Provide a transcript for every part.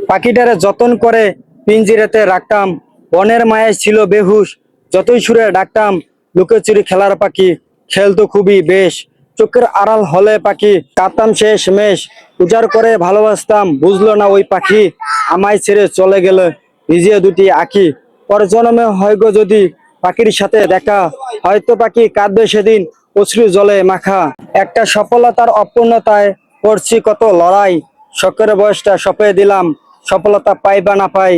পাখিটারে যতন করে পিঞ্জিরাতে রাখতাম, বনের মায়ায় ছিল বেহুশ, যতই সুরে ডাকতাম, লুকোচুরি খেলার পাখি, খেলতো খুবই বেশ। চোখের আড়াল হলে পাখি, কাঁদতাম শেষ মেশ, উজাড় করে ভালোবাসতাম, বুঝলো না ওই পাখি, আমায় ছেড়ে চলে গেল ভিজিয়ে দুটি আঁখি। পর জন্মে হয় গো যদি পাখির সাথে দেখা, হয়তো পাখি কাঁদবে সেদিন অশ্রু জলে মাখা। একটা সফলতার অপূর্ণতায় করছি কত লড়াই, শখের বয়সটা সপে দিলাম, সফলতা পাই বা না পাই।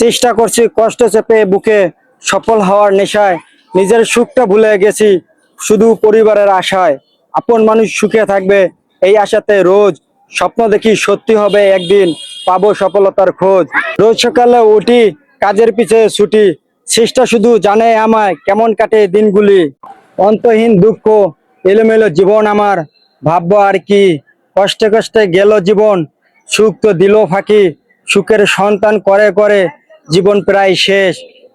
চেষ্টা করছি কষ্ট চেপে বুকে, সফল হওয়ার নেশায়, নিজের সুখটা ভুলে গেছি শুধু পরিবারের আশায়। আপন মানুষ সুখে থাকবে এই আশাতে রোজ, স্বপ্ন দেখি সত্যি হবে একদিন, পাবো সফলতার খোঁজ। রোজ সকালে উঠি, কাজের পিছে ছুটি, চেষ্টা শুধু জানে আমায় কেমন কাটে দিনগুলি। অন্তহীন দুঃখ, এলোমেলো জীবন আমার, ভাববো আর কি, কষ্টে কষ্টে গেল জীবন, সুখ তো দিল ফাঁকি, সুখের সন্তান করে করে জীবন প্রায় শেষ।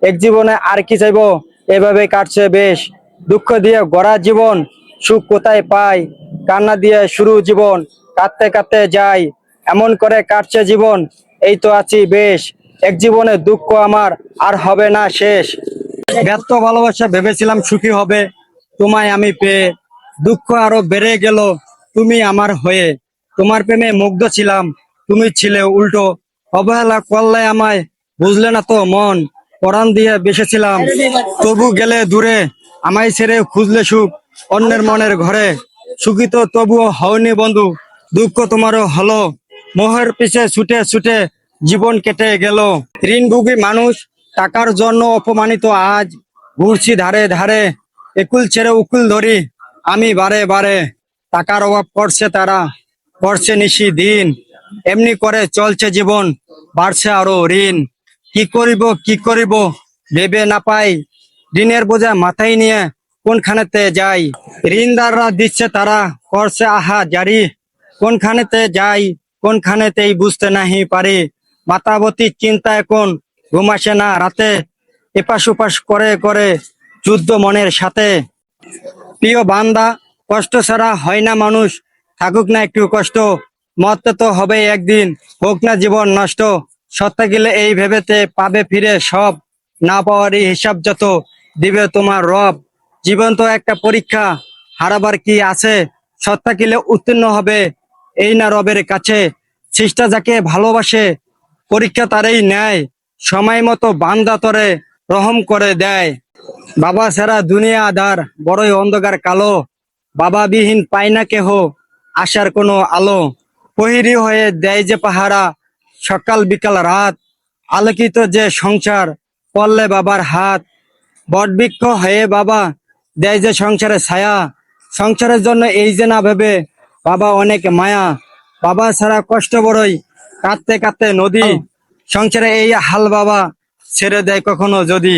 এক জীবনে আর কি চাইবো, এভাবে কাটছে বেশ। দুঃখ দিয়ে গড়া জীবন, সুখ কোথায় পাই, কান্না দিয়ে শুরু জীবন, কাঁদতে কাঁদতে যাই, এমন করে কাটছে জীবন, এই তো আছি বেশ। এক জীবনে দুঃখ আমার আর হবে না শেষ। ব্যর্থ ভালোবাসা ভেবেছিলাম সুখী হবে, তোমায় আমি পেয়ে দুঃখ আরো বেড়ে গেল তুমি আমার হয়ে। তোমার প্রেমে মুগ্ধ ছিলাম, তুমি ছিলে উল্টো, অবহেলা করলে আমায়, বুঝলে না তো মন, পরাণ দিয়ে বেসেছিলাম, তবু গেলে দূরে, আমায় ছেড়ে খুঁজলে সুখ অন্যের মনের ঘরে। সুখী তো তবুও হওনি বন্ধু, দুঃখ তোমারও হলো, মোহের পিছে ছুটে ছুটে জীবন কেটে গেল। ঋণভোগী মানুষ, টাকার জন্য অপমানিত আজ, ঘুরছি ধারে ধারে, একুল ছেড়ে উকুল ধরি আমি বারে বারে। টাকার অভাব করছে তারা, করছে নিশি দিন, এমনি করে চলছে জীবন, বাড়ছে আরো ঋণ। কি করিব ভেবে না পাই, ঋণের বোঝা মাথায় নিয়ে কোনখানেতে যাই। ঋণদাররা দিচ্ছে তারা, করছে আহা জারি, কোনখানেতে যাই কোনখানেতেই বুঝতে নাহি পারি। মাতাবতী চিন্তা এখন ঘুম আসে না রাতে, এপাশ ওপাশ করে করে যুদ্ধ মনের সাথে। প্রিয় বান্দা, কষ্ট ছাড়া হয় না মানুষ, থাকুক না একটু কষ্ট, মরতে তো হবে একদিন, হোক না জীবন নষ্ট। সত্তা গেলে এই ভেবেতে পাবে ফিরে সব, না পাওয়ারই হিসাব যত দিবে তোমার রব। জীবন তো একটা পরীক্ষা, হারাবার কি আছে, সত্তা গেলে উত্তীর্ণ হবে এই না রবের কাছে। সৃষ্টা যাকে ভালোবাসে, পরীক্ষা তারই নেয়, সময় মতো বান্দা তরে রহম করে দেয়। বাবা ছাড়া দুনিয়া আধার, বড়ই অন্ধকার কালো, বাবা বিহীন পায় না কেহ আশার কোনো আলো। প্রহরী হয়ে দেয় যে পাহারা, সকাল বিকাল রাত, আলোকিত যে সংসার পড়লে বাবার হাত। বটবৃক্ষ হয়ে বাবা দেয় যে সংসারে ছায়া, সংসারের জন্য এই যে না ভেবে বাবা অনেক মায়া। বাবা ছাড়া কষ্ট বড়ই, কাঁদতে কাঁদতে নদী, সংসারে এই হাল বাবা ছেড়ে দেয় কখনো যদি।